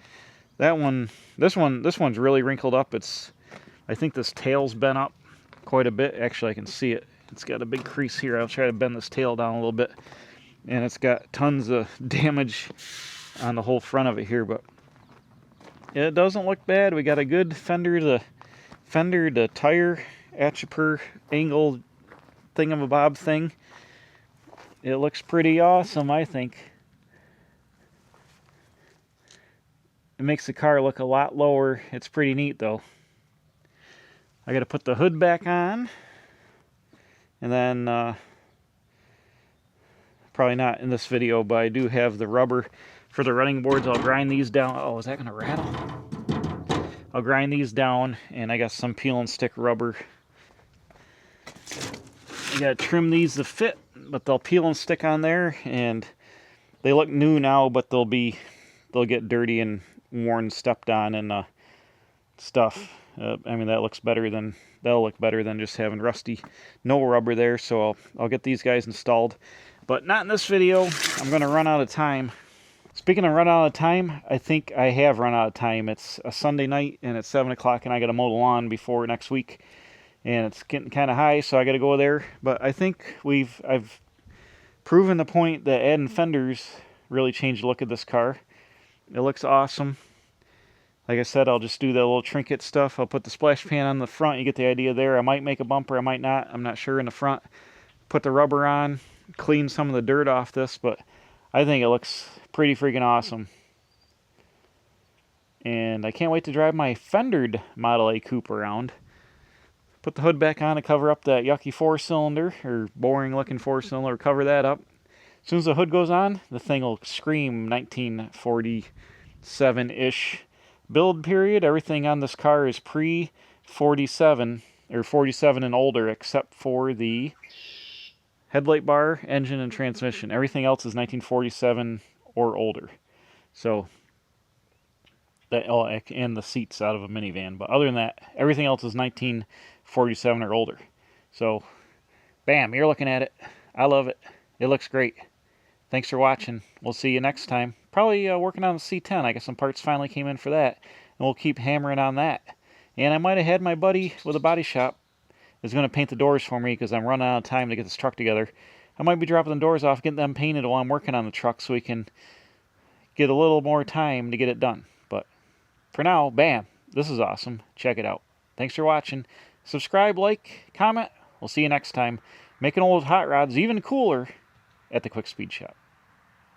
that one, this one's really wrinkled up. I think this tail's bent up quite a bit. Actually, I can see it. It's got a big crease here. I'll try to bend this tail down a little bit. And it's got tons of damage on the whole front of it here, but it doesn't look bad. We got a good fender to tire atchaper angle thingamabob thing. It looks pretty awesome, I think. It makes the car look a lot lower. It's pretty neat, though. I got to put the hood back on, and then probably not in this video, but I do have the rubber for the running boards. I'll grind these down. Oh, is that going to rattle? I'll grind these down, and I got some peel and stick rubber. You got to trim these to fit, but they'll peel and stick on there, and they look new now, but they'll get dirty and worn, stepped on, and stuff. I mean, that'll look better than just having rusty no rubber there. So I'll get these guys installed, but not in this video. I'm going to run out of time. Speaking of run out of time, I think I have run out of time. It's a Sunday night, and it's 7 o'clock, and I got to mow the lawn before next week, and it's getting kind of high, so I got to go there. But I think I've proven the point that adding fenders really changed the look of this car. It looks awesome. Like I said, I'll just do the little trinket stuff. I'll put the splash pan on the front. You get the idea there. I might make a bumper. I might not. I'm not sure in the front. Put the rubber on. Clean some of the dirt off this. But I think it looks pretty freaking awesome. And I can't wait to drive my fendered Model A coupe around. Put the hood back on to cover up that yucky 4-cylinder. Or boring looking 4-cylinder. Cover that up. As soon as the hood goes on, the thing will scream 1947-ish. build period, everything on this car is pre-47 or 47 and older, except for the headlight bar, engine, and transmission. Everything else is 1947 or older. So that, oh, and the seats out of a minivan. But other than that, everything else is 1947 or older. So, bam, you're looking at it. I love it. It looks great. Thanks for watching. We'll see you next time. Probably working on the C10. I guess some parts finally came in for that. And we'll keep hammering on that. And I might have had my buddy with a body shop is going to paint the doors for me because I'm running out of time to get this truck together. I might be dropping the doors off, getting them painted while I'm working on the truck so we can get a little more time to get it done. But for now, bam, this is awesome. Check it out. Thanks for watching. Subscribe, like, comment. We'll see you next time. Making old hot rods even cooler at the Quick Speed Shop.